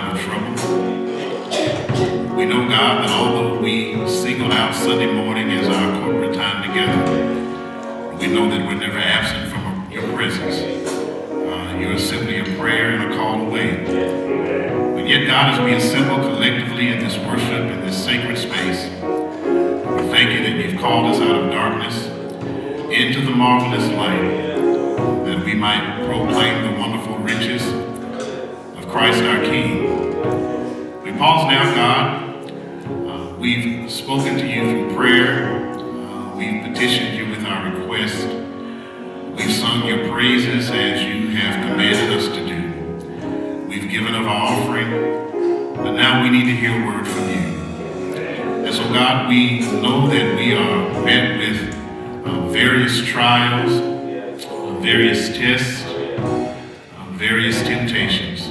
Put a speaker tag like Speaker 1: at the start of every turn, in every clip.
Speaker 1: time of trouble. We know, God, that although we single out Sunday morning as our corporate time together, we know that we're never absent from your presence. You are simply a prayer and a call away. But yet, God, as we assemble collectively in this worship, in this sacred space, we thank you that you've called us out of darkness into the marvelous light, that we might proclaim the wonderful riches of Christ our King. We pause now, God. We've spoken to you through prayer. We've petitioned you with our request. We've sung your praises as you have commanded us to do. We've given of our offering, but now we need to hear a word from you. And so, God, we know that we are met with various trials, various tests, various temptations.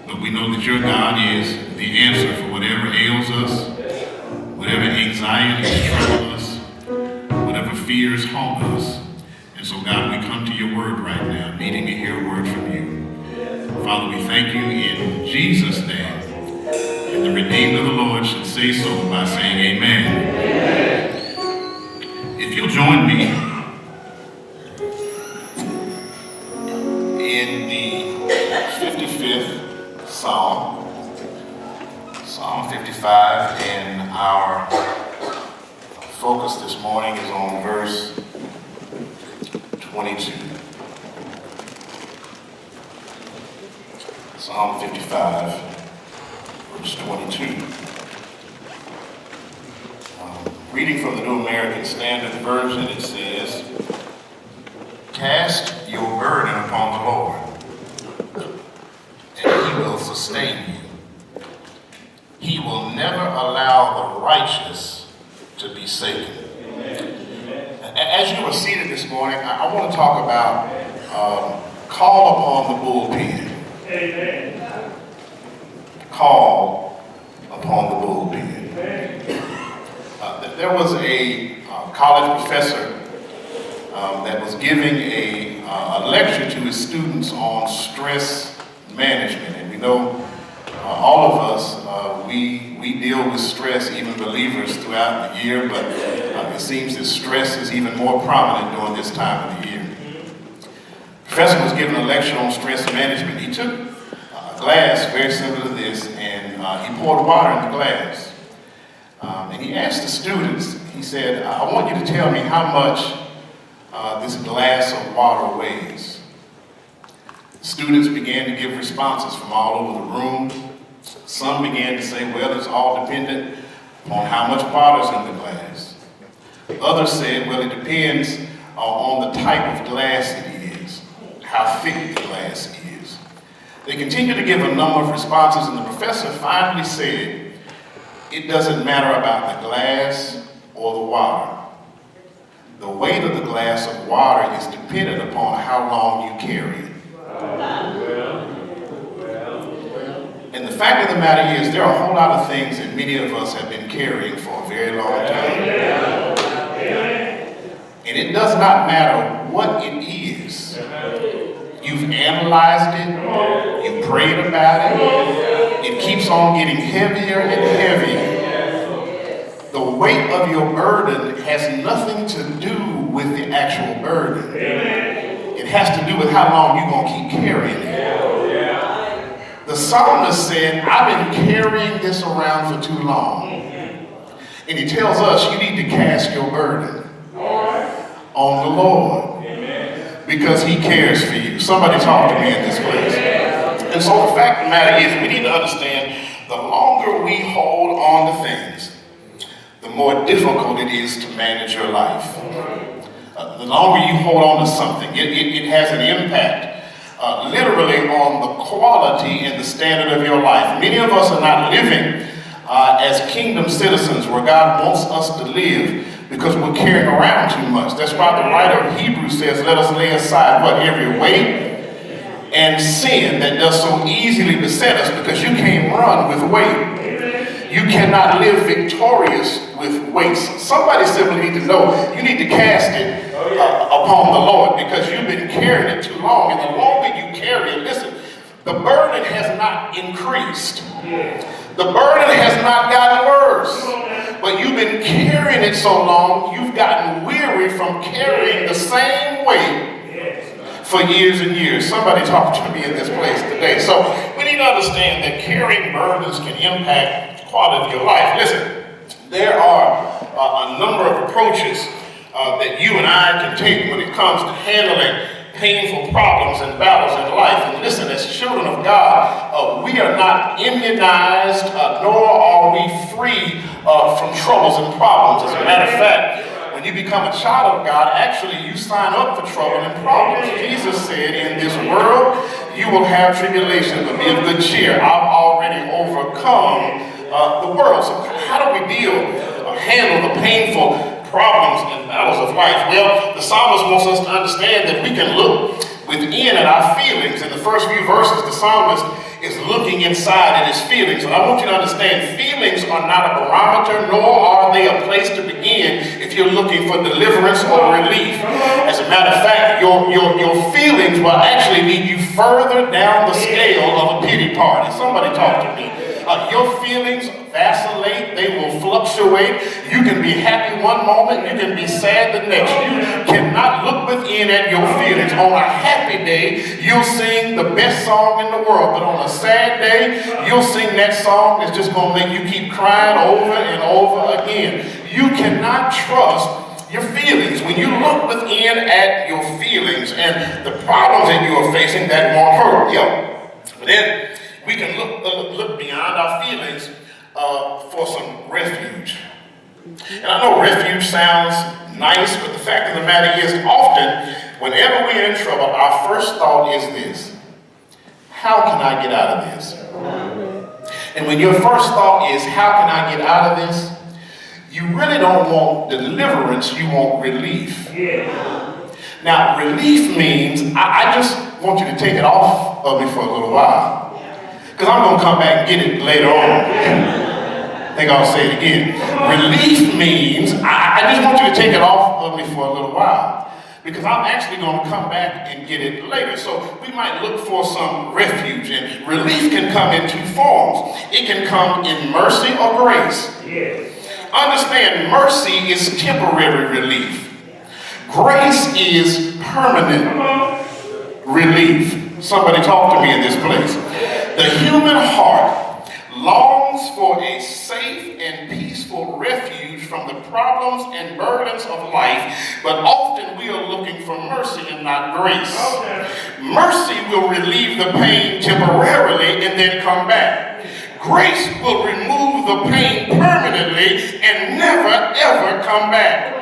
Speaker 1: But we know that your God is the answer for whatever ails us, whatever anxieties trouble us, whatever fears haunt us. And so, God, we come to your word right now, needing to hear a word from you. Father, we thank you in Jesus' name. And the redeemed of the Lord should say so by saying amen. If you'll join me in the 55th Psalm, Psalm 55, and our focus this morning is on verse 22. Psalm 55, verse 22. Reading from the New American Standard Version, it says, "Cast your burden upon the Lord, and he will sustain you. He will never allow the righteous to be shaken." As you are seated this morning, I want to talk about call upon the bullpen. Amen. Call upon the bullpen. There was a college professor that was giving a lecture to his students on stress management. And we know all of us, we deal with stress, even believers, throughout the year, but it seems that stress is even more prominent during this time of the year. The professor was giving a lecture on stress management. He took a glass very similar to this, and he poured water in the glass. And he asked the students, he said, "I want you to tell me how much this glass of water weighs." The students began to give responses from all over the room. Some began to say, "Well, it's all dependent on how much water's in the glass." Others said, "Well, it depends on the type of glass it is, how thick the glass is." They continued to give a number of responses, and the professor finally said, "It doesn't matter about the glass or the water. The weight of the glass of water is dependent upon how long you carry it." And the fact of the matter is, there are a whole lot of things that many of us have been carrying for a very long time. And it does not matter what it is. You've analyzed it, you've prayed about it, it keeps on getting heavier and heavier. The weight of your burden has nothing to do with the actual burden. It has to do with how long you're going to keep carrying it. The psalmist said, "I've been carrying this around for too long." And he tells us you need to cast your burden on the Lord, because he cares for you. Somebody talk to me in this place. And so the fact of the matter is, we need to understand, the longer we hold on to things, the more difficult it is to manage your life. The longer you hold on to something, it has an impact literally on the quality and the standard of your life. Many of us are not living as kingdom citizens where God wants us to live, because we're carrying around too much. That's why the writer of Hebrews says, "Let us lay aside every weight and sin that does so easily beset us," because you can't run with weight. You cannot live victorious with weights. Somebody simply need to know you need to cast it upon the Lord, because you've been carrying it too long. And the longer you carry it, listen, The burden has not increased. The burden has not gotten worse. But you've been carrying it so long, you've gotten weary from carrying the same weight for years and years. Somebody talked to me in this place today. So we need to understand that carrying burdens can impact the quality of your life. Listen, there are a number of approaches that you and I can take when it comes to handling painful problems and battles in life. And listen, as children of God, we are not immunized, nor are we free from troubles and problems. As a matter of fact, when you become a child of God, actually you sign up for trouble and problems. Jesus said, in this world, you will have tribulation, but be of good cheer. I've already overcome the world. So how do we handle the painful problems and battles of life? Well, the psalmist wants us to understand that we can look within at our feelings. In the first few verses, the psalmist is looking inside at his feelings. And I want you to understand, feelings are not a barometer, nor are they a place to begin if you're looking for deliverance or relief. As a matter of fact, your feelings will actually lead you further down the scale of a pity party. Somebody talk to me. Your feelings vacillate, they will fluctuate. You can be happy one moment, you can be sad the next. You cannot look within at your feelings. On a happy day, you'll sing the best song in the world, but on a sad day, you'll sing that song that's just going to make you keep crying over and over again. You cannot trust your feelings. When you look within at your feelings and the problems that you are facing, that won't hurt you. But then we can look beyond our feelings for some refuge. And I know refuge sounds nice, but the fact of the matter is, often, whenever we're in trouble, our first thought is this: how can I get out of this? And when your first thought is, how can I get out of this? You really don't want deliverance, you want relief. Now, relief means, I just want you to take it off of me for a little while. Because I'm going to come back and get it later on. I think I'll say it again. Relief means, I just want you to take it off of me for a little while. Because I'm actually going to come back and get it later. So we might look for some refuge. And relief can come in two forms. It can come in mercy or grace. Understand, mercy is temporary relief. Grace is permanent relief. Somebody talk to me in this place. The human heart longs for a safe and peaceful refuge from the problems and burdens of life, but often we are looking for mercy and not grace. Mercy will relieve the pain temporarily and then come back. Grace will remove the pain permanently and never ever come back.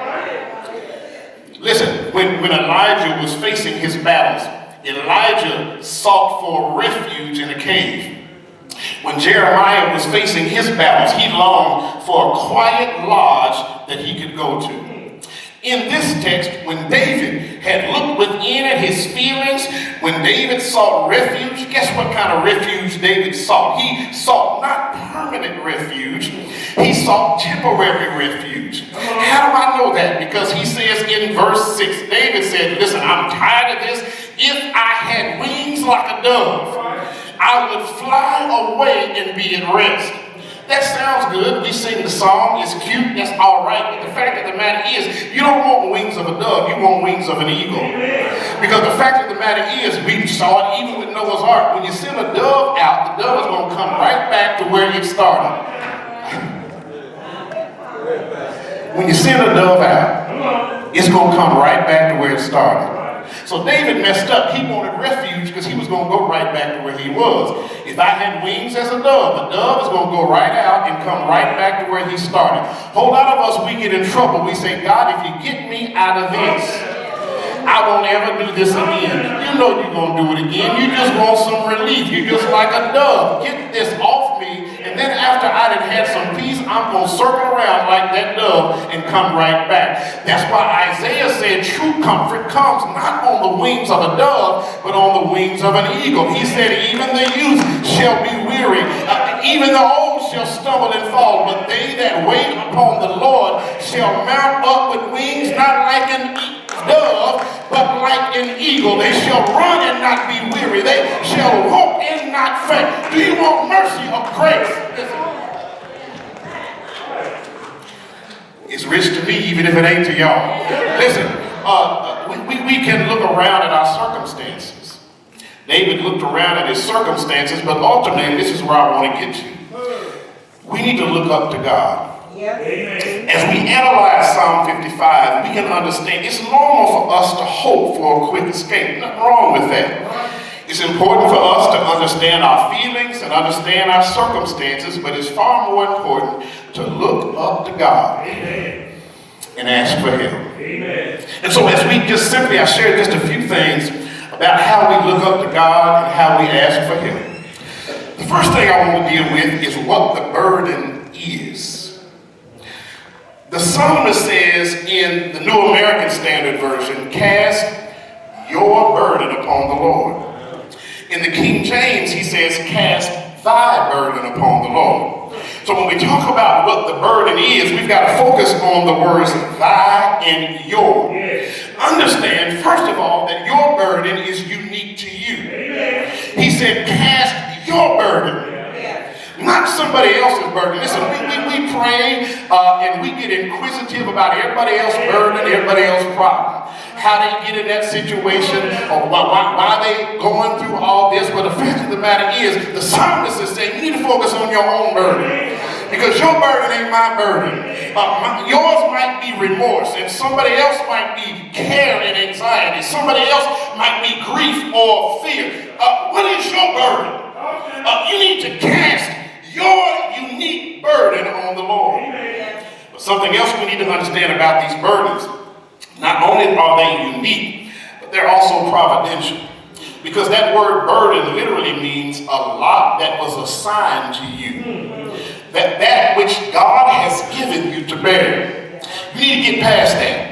Speaker 1: Listen, when Elijah was facing his battles, Elijah sought for refuge in a cave. When Jeremiah was facing his battles, he longed for a quiet lodge that he could go to. In this text, when David had looked within at his feelings, when David sought refuge, guess what kind of refuge David sought? He sought not permanent refuge, he sought temporary refuge. How do I know that? Because he says in verse 6, David said, listen, I'm tired of this. If I had wings like a dove, I would fly away and be at rest. That sounds good. We sing the song. It's cute. That's all right. But the fact of the matter is, you don't want wings of a dove. You want wings of an eagle. Because the fact of the matter is, we saw it even with Noah's Ark. When you send a dove out, the dove is going to come right back to where it started. When you send a dove out, it's going to come right back to where it started. So David messed up. He wanted refuge because he was going to go right back to where he was. If I had wings as a dove is going to go right out and come right back to where he started. A whole lot of us, we get in trouble. We say, God, if you get me out of this, I won't ever do this again. You know you're going to do it again. You just want some relief. You're just like a dove. Get this off me. And then after I done had some peace, I'm going to circle around like that dove and come right back. That's why Isaiah said true comfort comes not on the wings of a dove, but on the wings of an eagle. He said, even the youth shall be weary. Even the old shall stumble and fall. But they that wait upon the Lord shall mount up with wings not like an dove, but like an eagle. They shall run and not be weary. They shall walk and not faint? Do you want mercy or grace? It's rich to me, even if it ain't to y'all. Listen, we can look around at our circumstances. David looked around at his circumstances, but ultimately, this is where I want to get to. We need to look up to God. As we analyze Psalm 55, we can understand it's normal for us to hope for a quick escape. Nothing wrong with that. It's important for us to understand our feelings and understand our circumstances, but it's far more important to look up to God and ask for help. And so as we just simply, I shared just a few things about how we look up to God and how we ask for help. The first thing I want to deal with is what the burden is. The psalmist says in the New American Standard Version, cast your burden upon the Lord. In the King James, he says, cast thy burden upon the Lord. So when we talk about what the burden is, we've got to focus on the words thy and your. Understand, first of all, that your burden is unique to you. He said, cast your burden. Not somebody else's burden. Listen, we pray and we get inquisitive about everybody else's burden, everybody else's problem. How they get in that situation, or why they going through all this. But the fact of the matter is, the psalmist is saying, you need to focus on your own burden. Because your burden ain't my burden. Yours might be remorse, and somebody else might be care and anxiety. Somebody else might be grief or fear. What is your burden? You need to cast your unique burden on the Lord. But something else we need to understand about these burdens, not only are they unique, but they're also providential. Because that word burden literally means a lot that was assigned to you. That which God has given you to bear. You need to get past that.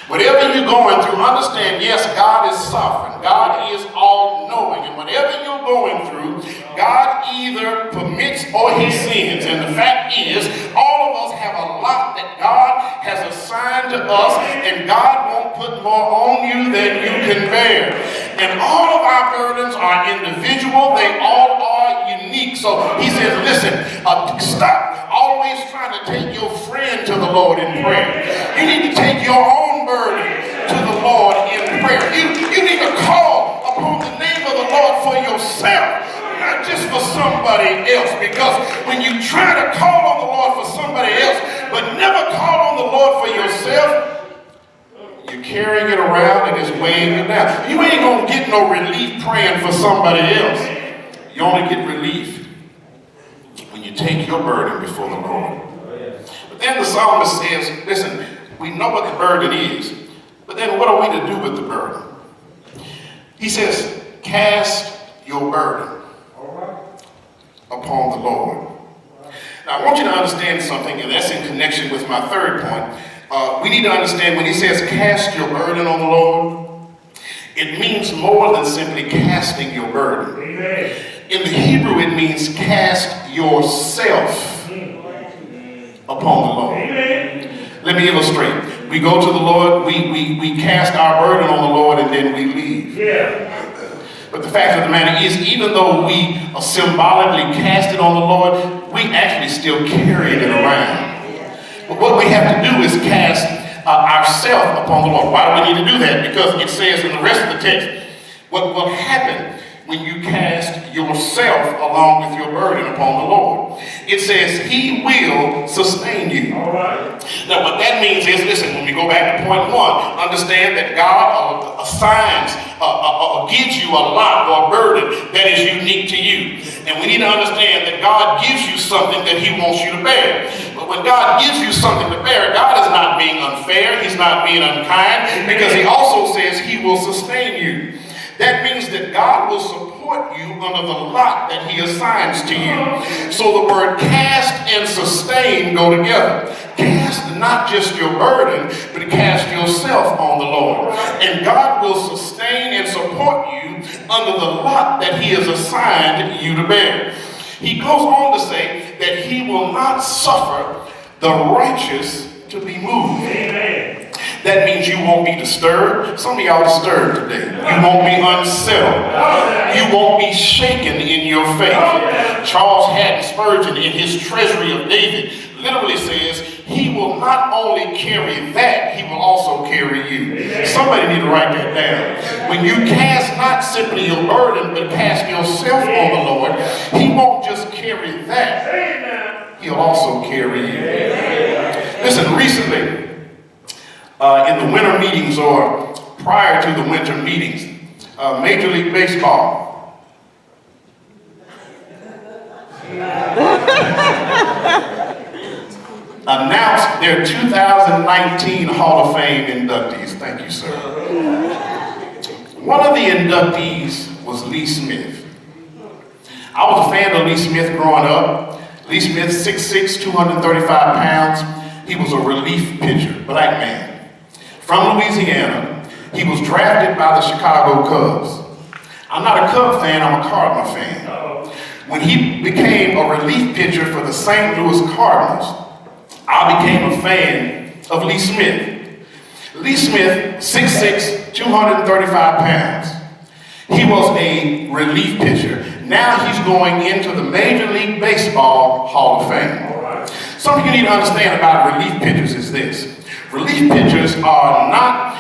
Speaker 1: Whatever you're going through, understand, yes, God is sovereign. God is all-knowing. And whatever you're going through, God either permits or he sends. And the fact is, all of us have a lot that God has assigned to us, and God won't put more on you than you can bear. And all of our burdens are individual. They all are unique. So he says, listen, stop always trying to take your friend to the Lord in prayer. You need to take your own burden to the Lord in prayer. You need to call upon the name of the Lord for yourself, not just for somebody else. Because when you try to call on the Lord for somebody else, but never call on the Lord for yourself, you're carrying it around and it's weighing you down. You ain't going to get no relief praying for somebody else. You only get relief when you take your burden before the Lord. But then the psalmist says, listen, we know what the burden is, but then what are we to do with the burden? He says, cast your burden upon the Lord. Now I want you to understand something, and that's in connection with my third point. We need to understand when he says cast your burden on the Lord, it means more than simply casting your burden. Amen. In the Hebrew, it means cast yourself upon the Lord. Amen. Let me illustrate. We go to the Lord, we cast our burden on the Lord, and then we leave. Yeah. But the fact of the matter is, even though we are symbolically cast it on the Lord, we actually still carry it around. But what we have to do is cast ourselves upon the Lord. Why do we need to do that? Because it says in the rest of the text, what will happen when you cast yourself along with your burden upon the Lord. It says he will sustain you. All right. Now what that means is, listen, when we go back to point one, understand that God assigns or gives you a lot or a burden that is unique to you. And we need to understand that God gives you something that he wants you to bear. But when God gives you something to bear, God is not being unfair. He's not being unkind, because he also says he will sustain you. That means that God will support you under the lot that he assigns to you. So the word cast and sustain go together. Cast not just your burden, but cast yourself on the Lord. And God will sustain and support you under the lot that he has assigned you to bear. He goes on to say that he will not suffer the righteous to be moved. Amen. That means you won't be disturbed. Some of y'all disturbed today. You won't be unsettled. You won't be shaken in your faith. Charles Haddon Spurgeon, in his Treasury of David, literally says, he will not only carry that, he will also carry you. Somebody need to write that down. When you cast not simply your burden, but cast yourself on the Lord, he won't just carry that, he'll also carry you. Listen, recently, in the winter meetings or prior to the winter meetings, Major League Baseball announced their 2019 Hall of Fame inductees. Thank you, sir. One of the inductees was Lee Smith. I was a fan of Lee Smith growing up. Lee Smith, 6'6", 235 pounds. He was a relief pitcher, black man. From Louisiana, he was drafted by the Chicago Cubs. I'm not a Cub fan, I'm a Cardinal fan. When he became a relief pitcher for the St. Louis Cardinals, I became a fan of Lee Smith. Lee Smith, 6'6", 235 pounds. He was a relief pitcher. Now he's going into the Major League Baseball Hall of Fame. Something you need to understand about relief pitchers is this. Relief pitchers are not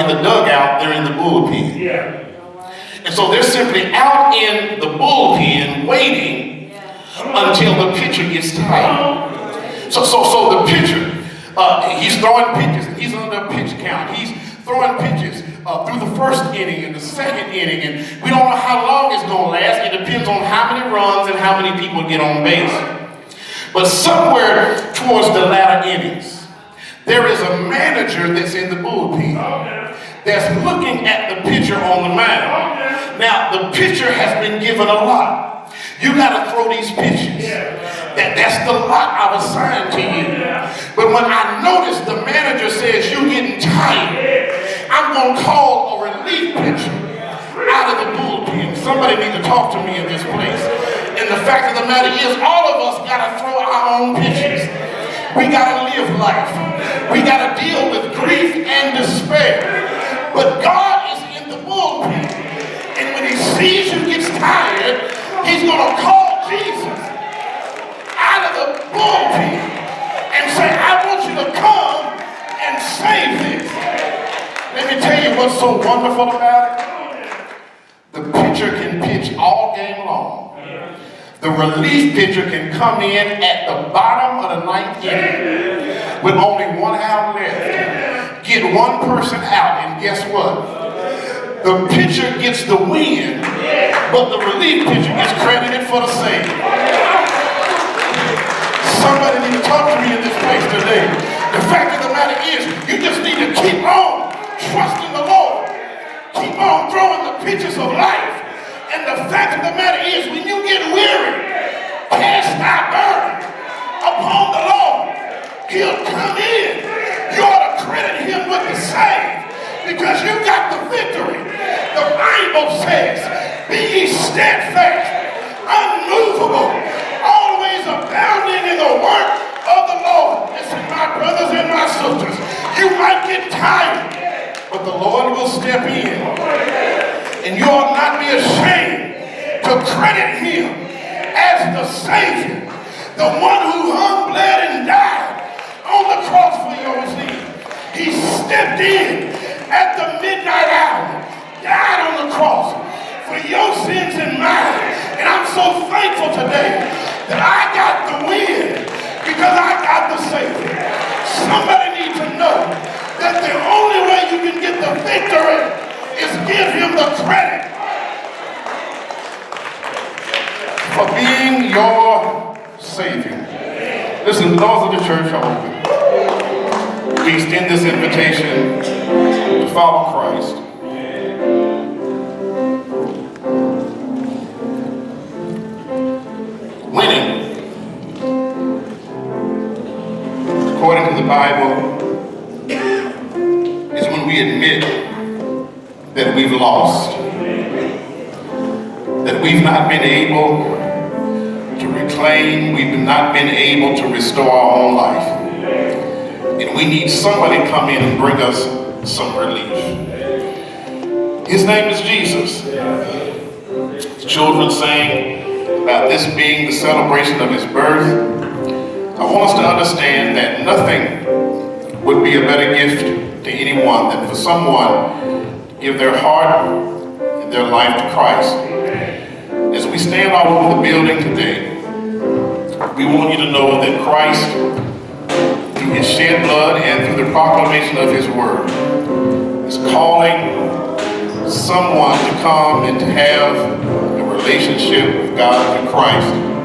Speaker 1: in the dugout, they're in the bullpen. And so they're simply out in the bullpen waiting until the pitcher gets tired. So the pitcher, he's throwing pitches, and he's under a pitch count. He's throwing pitches through the first inning and the second inning, and we don't know how long it's going to last. It depends on how many runs and how many people get on base. But somewhere towards the latter innings, there is a manager that's in the bullpen that's looking at the pitcher on the mound. Now, the pitcher has been given a lot. You got to throw these pitches. That's the lot I've assigned to you. But when I notice the manager says you're getting tired, I'm going to call a relief pitcher out of the bullpen. Somebody need to talk to me in this place. And the fact of the matter is, all of us got to throw our own pitches. We got to live life. We got to deal with grief and despair. But God is in the bullpen. And when he sees you gets tired, he's going to call Jesus out of the bullpen and say, I want you to come and save this. Let me tell you what's so wonderful about it. The pitcher can pitch all game long. The relief pitcher can come in at the bottom of the ninth inning with only 1 out left. Get one person out, and guess what? The pitcher gets the win, but the relief pitcher gets credited for the save. Somebody need to talk to me in this place today. The fact of the matter is, you just need to keep on trusting the Lord. Keep on throwing the pitches of life. And the fact of the matter is, when you get weary, cast thy burden upon the Lord. He'll come in. You ought to credit him with the save because you got the victory. The Bible says, be ye steadfast, unmovable, always abounding in the work of the Lord. Listen, my brothers and my sisters, you might get tired, but the Lord will step in. And you ought not be ashamed to credit him as the Savior, the one who hung, bled, and died on the cross for your sins. He stepped in at the midnight hour, died on the cross for your sins and mine. And I'm so thankful today that I got the win because I got the Savior. Somebody needs to know that the only way you can get the victory is give him the credit for being your Savior. Listen, the doors of the church are open. We extend this invitation to follow Christ. Winning, according to the Bible, is when we admit that we've lost, that we've not been able to reclaim, we've not been able to restore our own life. And we need somebody to come in and bring us some relief. His name is Jesus. children sang about this being the celebration of his birth, I want us to understand that nothing would be a better gift to anyone than for someone to give their heart and their life to Christ. As we stand all over the building today, we want you to know that Christ, through his shed blood and through the proclamation of his word, is calling someone to come and to have a relationship with God through Christ.